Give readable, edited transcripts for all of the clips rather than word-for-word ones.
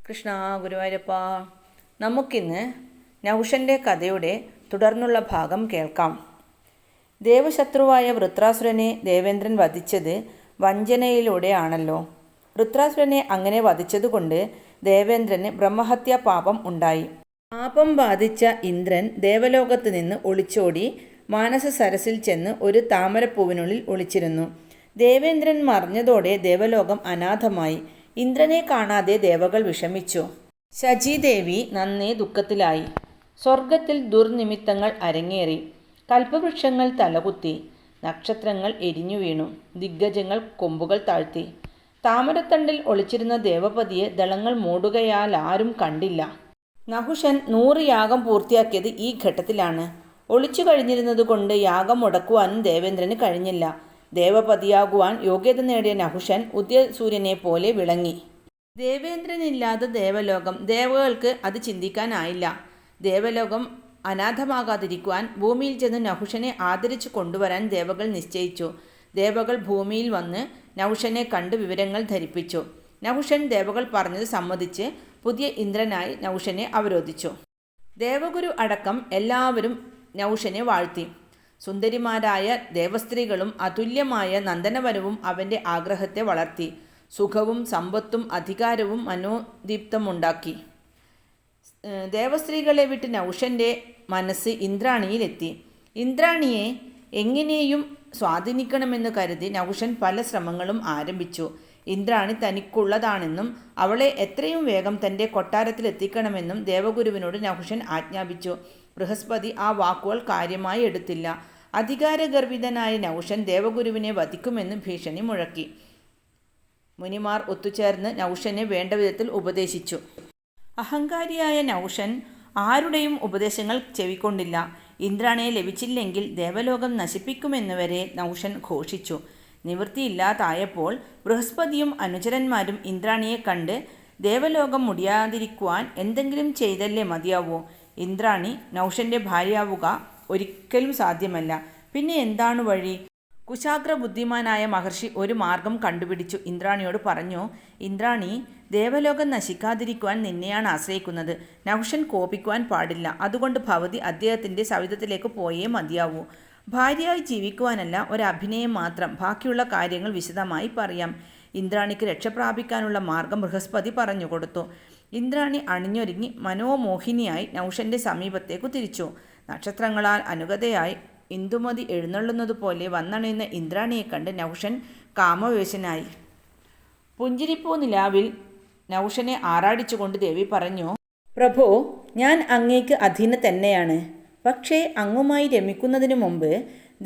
കൃഷ്ണ ഗുരുവായൂരപ്പ. നമുക്കിന്ന് നഹുഷൻ്റെ കഥയുടെ തുടർന്നുള്ള ഭാഗം കേൾക്കാം. ദേവശത്രുവായ വൃത്രാസുരനെ ദേവേന്ദ്രൻ വധിച്ചത് വഞ്ചനയിലൂടെയാണല്ലോ. വൃത്രാസുരനെ അങ്ങനെ വധിച്ചതുകൊണ്ട് ദേവേന്ദ്രന് ബ്രഹ്മഹത്യാ പാപം ഉണ്ടായി. പാപം ബാധിച്ച ഇന്ദ്രൻ ദേവലോകത്ത് നിന്ന് ഒളിച്ചോടി മാനസ സരസിൽ ചെന്ന് ഒരു താമരപ്പൂവിനുള്ളിൽ ഒളിച്ചിരുന്നു. ദേവേന്ദ്രൻ മറിഞ്ഞതോടെ ദേവലോകം അനാഥമായി. ഇന്ദ്രനെ കാണാതെ ദേവകൾ വിഷമിച്ചു. ശചീദേവി നന്നേ ദുഃഖത്തിലായി. സ്വർഗത്തിൽ ദുർനിമിത്തങ്ങൾ അരങ്ങേറി. കൽപ്പവൃക്ഷങ്ങൾ തലകുത്തി. നക്ഷത്രങ്ങൾ എരിഞ്ഞു വീണു. ദിഗ്ഗജങ്ങൾ കൊമ്പുകൾ താഴ്ത്തി. താമരത്തണ്ടിൽ ഒളിച്ചിരുന്ന ദേവപതിയെ ദളങ്ങൾ മൂടുകയാൽ ആരും കണ്ടില്ല. നഹുഷൻ 100 യാഗം പൂർത്തിയാക്കിയത് ഈ ഘട്ടത്തിലാണ്. ഒളിച്ചു കഴിഞ്ഞിരുന്നതുകൊണ്ട് യാഗം മുടക്കുവാനും ദേവേന്ദ്രന് കഴിഞ്ഞില്ല. ദേവപതിയാകുവാൻ യോഗ്യത നേടിയ നഹുഷൻ ഉദയസൂര്യനെ പോലെ വിളങ്ങി. ദേവേന്ദ്രനില്ലാതെ ദേവലോകം. ദേവകൾക്ക് അത് ചിന്തിക്കാനായില്ല. ദേവലോകം അനാഥമാകാതിരിക്കുവാൻ ഭൂമിയിൽ ചെന്ന് നഹുഷനെ ആദരിച്ചു കൊണ്ടുവരാൻ ദേവകൾ നിശ്ചയിച്ചു. ദേവകൾ ഭൂമിയിൽ വന്ന് നഹുഷനെ കണ്ട് വിവരങ്ങൾ ധരിപ്പിച്ചു. നഹുഷൻ ദേവകൾ പറഞ്ഞത് സമ്മതിച്ച് പുതിയ ഇന്ദ്രനായി നഹുഷനെ അവരോധിച്ചു. ദേവഗുരു അടക്കം എല്ലാവരും നഹുഷനെ വാഴ്ത്തി. സുന്ദരിമാരായ ദേവസ്ത്രീകളും അതുല്യമായ നന്ദനവനവും അവൻ്റെ ആഗ്രഹത്തെ വളർത്തി. സുഖവും സമ്പത്തും അധികാരവും മനോദീപ്തമുണ്ടാക്കി. ദേവസ്ത്രീകളെ വിട്ട് നഹുഷൻ്റെ മനസ്സ് ഇന്ദ്രാണിയിലെത്തി. ഇന്ദ്രാണിയെ എങ്ങനെയും സ്വാധീനിക്കണമെന്ന് കരുതി നഹുഷൻ പല ശ്രമങ്ങളും ആരംഭിച്ചു. ഇന്ദ്രാണി തനിക്കുള്ളതാണെന്നും അവളെ എത്രയും വേഗം തൻ്റെ കൊട്ടാരത്തിലെത്തിക്കണമെന്നും ദേവഗുരുവിനോട് നഹുഷൻ ആജ്ഞാപിച്ചു. ബൃഹസ്പതി ആ വാക്കുകൾ കാര്യമായി എടുത്തില്ല. അധികാരഗർഭിതനായ നഹുഷൻ ദേവഗുരുവിനെ വധിക്കുമെന്ന് ഭീഷണി മുഴക്കി. മുനിമാർ ഒത്തുചേർന്ന് നഹുഷനെ വേണ്ട വിധത്തിൽ ഉപദേശിച്ചു. അഹങ്കാരിയായ നഹുഷൻ ആരുടെയും ഉപദേശങ്ങൾ ചെവിക്കൊണ്ടില്ല. ഇന്ദ്രാണിയെ ലഭിച്ചില്ലെങ്കിൽ ദേവലോകം നശിപ്പിക്കുമെന്നുവരെ നഹുഷൻ ഘോഷിച്ചു. നിവൃത്തിയില്ലാതായപ്പോൾ ബൃഹസ്പതിയും അനുചരന്മാരും ഇന്ദ്രാണിയെ കണ്ട് ദേവലോകം മുടിയാതിരിക്കുവാൻ എന്തെങ്കിലും ചെയ്തല്ലേ മതിയാവൂ. ഇന്ദ്രാണി നഹുഷൻ്റെ ഭാര്യയാവുക ഒരിക്കലും സാധ്യമല്ല. പിന്നെ എന്താണ് വഴി? കുശാഗ്ര ബുദ്ധിമാനായ മഹർഷി ഒരു മാർഗം കണ്ടുപിടിച്ചു. ഇന്ദ്രാണിയോട് പറഞ്ഞു, ഇന്ദ്രാണി, ദേവലോകം നശിക്കാതിരിക്കുവാൻ നിന്നെയാണ് ആശ്രയിക്കുന്നത്. നഹുഷൻ കോപിക്കുവാൻ പാടില്ല. അതുകൊണ്ട് ഭവതി അദ്ദേഹത്തിൻ്റെ സവിധത്തിലേക്ക് പോയേ മതിയാവൂ. ഭാര്യയായി ജീവിക്കുവാനല്ല, ഒരഭിനയം മാത്രം. ബാക്കിയുള്ള കാര്യങ്ങൾ വിശദമായി പറയാം. ഇന്ദ്രാണിക്ക് രക്ഷപ്രാപിക്കാനുള്ള മാർഗം ബൃഹസ്പതി പറഞ്ഞുകൊടുത്തു. ഇന്ദ്രാണി അണിഞ്ഞൊരുങ്ങി മനോമോഹിനിയായി നഹുഷൻ്റെ സമീപത്തേക്കു തിരിച്ചു. നക്ഷത്രങ്ങളാൽ അനുഗതയായി ഇന്ദുമതി എഴുന്നള്ളുന്നതുപോലെ വന്നണയുന്ന ഇന്ദ്രാണിയെ കണ്ട് നഹുഷൻ കാമവേശനായി. പുഞ്ചിരിപ്പൂ നിലാവിൽ നഹുഷനെ ആറാടിച്ചുകൊണ്ട് ദേവി പറഞ്ഞു, പ്രഭോ, ഞാൻ അങ്ങേക്ക് അധീന തന്നെയാണ്. പക്ഷേ അങ്ങുമായി രമിക്കുന്നതിനു മുമ്പ്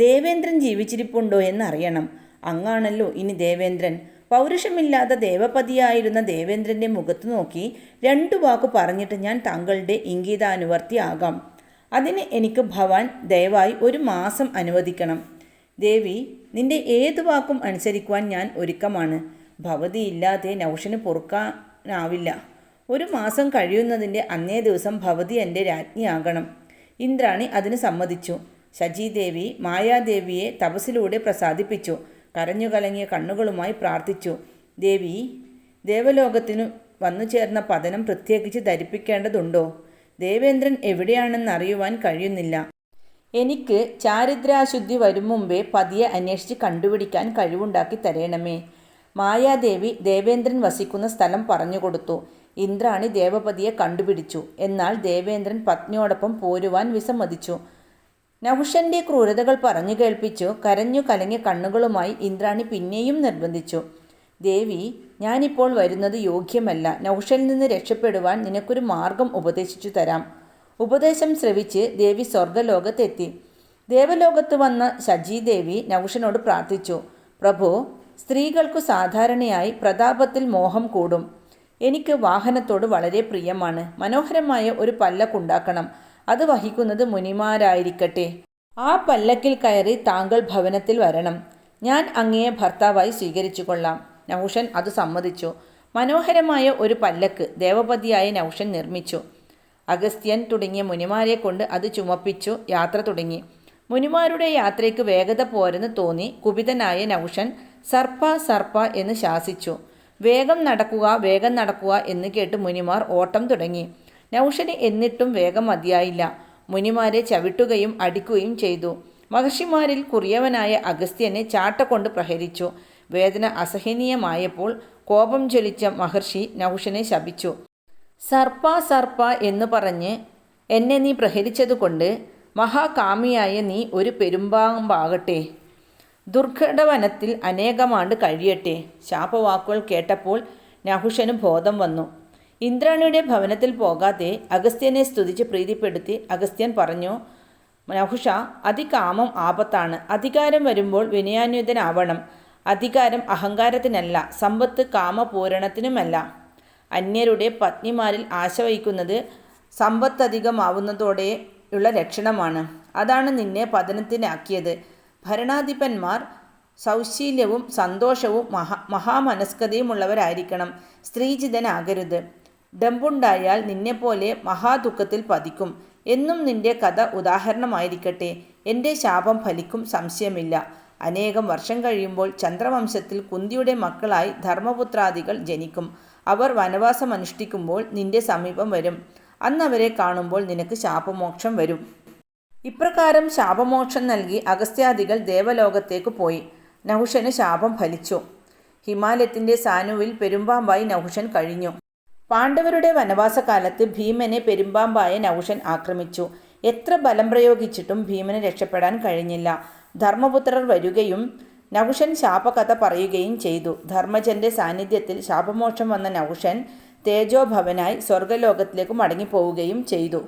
ദേവേന്ദ്രൻ ജീവിച്ചിരിപ്പുണ്ടോ എന്നറിയണം. അങ്ങാണല്ലോ ഇനി ദേവേന്ദ്രൻ. പൗരുഷമില്ലാത്ത ദേവപതിയായിരുന്ന ദേവേന്ദ്രൻ്റെ മുഖത്ത് നോക്കി 2 വാക്കു പറഞ്ഞിട്ട് ഞാൻ താങ്കളുടെ ഇംഗിതാനുവർത്തിയാകാം. അതിന് എനിക്ക് ഭവാൻ ദയവായി 1 മാസം അനുവദിക്കണം. ദേവി, നിന്റെ ഏത് വാക്കും അനുസരിക്കുവാൻ ഞാൻ ഒരുക്കമാണ്. ഭവതിയില്ലാതെ നഹുഷന് പൊറുക്കാനാവില്ല. 1 മാസം കഴിയുന്നതിൻ്റെ അന്നേ ദിവസം ഭവതി എൻ്റെ രാജ്ഞിയാകണം. ഇന്ദ്രാണി അതിന് സമ്മതിച്ചു. ശചീദേവി മായാദേവിയെ തപസ്സിലൂടെ പ്രസാദിപ്പിച്ചു. കരഞ്ഞു കലങ്ങിയ കണ്ണുകളുമായി പ്രാർത്ഥിച്ചു. ദേവി, ദേവലോകത്തിനു വന്നു ചേർന്ന പതനം പ്രത്യേകിച്ച് ധരിപ്പിക്കേണ്ടതുണ്ടോ? ദേവേന്ദ്രൻ എവിടെയാണെന്നറിയുവാൻ കഴിയുന്നില്ല. എനിക്ക് ചാരിദ്രാശുദ്ധി വരും മുമ്പേ പതിയെ അന്വേഷിച്ച് കണ്ടുപിടിക്കാൻ കഴിവുണ്ടാക്കി തരണമേ. മായാദേവി ദേവേന്ദ്രൻ വസിക്കുന്ന സ്ഥലം പറഞ്ഞുകൊടുത്തു. ഇന്ദ്രാണി ദേവപതിയെ കണ്ടുപിടിച്ചു. എന്നാൽ ദേവേന്ദ്രൻ പത്നിയോടൊപ്പം പോരുവാൻ വിസമ്മതിച്ചു. നഹുഷൻ്റെ ക്രൂരതകൾ പറഞ്ഞു കേൾപ്പിച്ചു. കരഞ്ഞു കലങ്ങിയ കണ്ണുകളുമായി ഇന്ദ്രാണി പിന്നെയും നിർബന്ധിച്ചു. ദേവി, ഞാനിപ്പോൾ വരുന്നത് യോഗ്യമല്ല. നഹുഷനിൽ നിന്ന് രക്ഷപ്പെടുവാൻ നിനക്കൊരു മാർഗം ഉപദേശിച്ചു തരാം. ഉപദേശം ശ്രവിച്ച് ദേവി സ്വർഗലോകത്തെത്തി. ദേവലോകത്ത് വന്ന ശചീദേവി നഹുഷനോട് പ്രാർത്ഥിച്ചു. പ്രഭു, സ്ത്രീകൾക്കു സാധാരണയായി പ്രതാപത്തിൽ മോഹം കൂടും. എനിക്ക് വാഹനത്തോട് വളരെ പ്രിയമാണ്. മനോഹരമായ ഒരു പല്ലക്കുണ്ടാക്കണം. അത് വഹിക്കുന്നത് മുനിമാരായിരിക്കട്ടെ. ആ പല്ലക്കിൽ കയറി താങ്കൾ ഭവനത്തിൽ വരണം. ഞാൻ അങ്ങയെ ഭർത്താവായി സ്വീകരിച്ചു കൊള്ളാം. നഹുഷൻ അത് സമ്മതിച്ചു. മനോഹരമായ ഒരു പല്ലക്ക് ദേവപതിയായ നഹുഷൻ നിർമ്മിച്ചു. അഗസ്ത്യൻ തുടങ്ങിയ മുനിമാരെ കൊണ്ട് അത് ചുമപ്പിച്ചു യാത്ര തുടങ്ങി. മുനിമാരുടെ യാത്രയ്ക്ക് വേഗത പോരെന്ന് തോന്നി കുപിതനായ നഹുഷൻ സർപ്പ സർപ്പ എന്ന് ശാസിച്ചു. വേഗം നടക്കുക, വേഗം നടക്കുക എന്ന് കേട്ട് മുനിമാർ ഓട്ടം തുടങ്ങി. നഹുഷന് എന്നിട്ടും വേഗം മതിയായില്ല. മുനിമാരെ ചവിട്ടുകയും അടിക്കുകയും ചെയ്തു. മഹർഷിമാരിൽ കുറിയവനായ അഗസ്ത്യനെ ചാട്ട കൊണ്ട് പ്രഹരിച്ചു. വേദന അസഹനീയമായപ്പോൾ കോപം ജ്വലിച്ച മഹർഷി നഹുഷനെ ശപിച്ചു. സർപ്പ സർപ്പ എന്ന് പറഞ്ഞ് എന്നെ നീ പ്രഹരിച്ചതുകൊണ്ട് മഹാകാമിയായ നീ ഒരു പെരുമ്പാമ്പാകട്ടെ. ദുർഘടവനത്തിൽ അനേകമാണ്ട് കഴിയട്ടെ. ശാപവാക്കുകൾ കേട്ടപ്പോൾ നഹുഷന് ബോധം വന്നു. ഇന്ദ്രാണിയുടെ ഭവനത്തിൽ പോകാതെ അഗസ്ത്യനെ സ്തുതിച്ച് പ്രീതിപ്പെടുത്തി അഗസ്ത്യൻ പറഞ്ഞു, നഹുഷ, അതികാമം ആപത്താണ്. അധികാരം വരുമ്പോൾ വിനയാന്വിതനാവണം. അധികാരം അഹങ്കാരത്തിനല്ല, സമ്പത്ത് കാമപൂരണത്തിനുമല്ല. അന്യരുടെ പത്നിമാരിൽ ആശ വയ്ക്കുന്നത് സമ്പത്തധികമാവുന്നതോടെയുള്ള ലക്ഷണമാണ്. അതാണ് നിന്നെ പതനത്തിനാക്കിയത്. ഭരണാധിപന്മാർ സൗശീല്യവും സന്തോഷവും മഹാമനസ്കതയുമുള്ളവരായിരിക്കണം. സ്ത്രീജിതനാകരുത്. ഡമ്പുണ്ടായാൽ നിന്നെപ്പോലെ മഹാദുഃഖത്തിൽ പതിക്കും. എന്നും നിന്റെ കഥ ഉദാഹരണമായിരിക്കട്ടെ. എൻ്റെ ശാപം ഫലിക്കും, സംശയമില്ല. അനേകം വർഷം കഴിയുമ്പോൾ ചന്ദ്രവംശത്തിൽ കുന്തിയുടെ മക്കളായി ധർമ്മപുത്രാദികൾ ജനിക്കും. അവർ വനവാസമനുഷ്ഠിക്കുമ്പോൾ നിന്റെ സമീപം വരും. അന്നവരെ കാണുമ്പോൾ നിനക്ക് ശാപമോക്ഷം വരും. ഇപ്രകാരം ശാപമോക്ഷം നൽകി അഗസ്ത്യാദികൾ ദേവലോകത്തേക്ക് പോയി. നഹുഷന് ശാപം ഫലിച്ചു. ഹിമാലയത്തിൻ്റെ സാനുവിൽ പെരുമ്പാമ്പായി നഹുഷൻ കഴിഞ്ഞു. പാണ്ഡവരുടെ വനവാസകാലത്ത് ഭീമനെ പെരുമ്പാമ്പായ നഹുഷൻ ആക്രമിച്ചു. എത്ര ബലം പ്രയോഗിച്ചിട്ടും ഭീമന് രക്ഷപ്പെടാൻ കഴിഞ്ഞില്ല. ധർമ്മപുത്രർ വരികയും നഹുഷൻ ശാപകഥ പറയുകയും ചെയ്തു. ധർമ്മജന്റെ സാന്നിധ്യത്തിൽ ശാപമോക്ഷം വന്ന നഹുഷൻ തേജോഭവനായി സ്വർഗലോകത്തിലേക്ക് മടങ്ങിപ്പോവുകയും ചെയ്തു.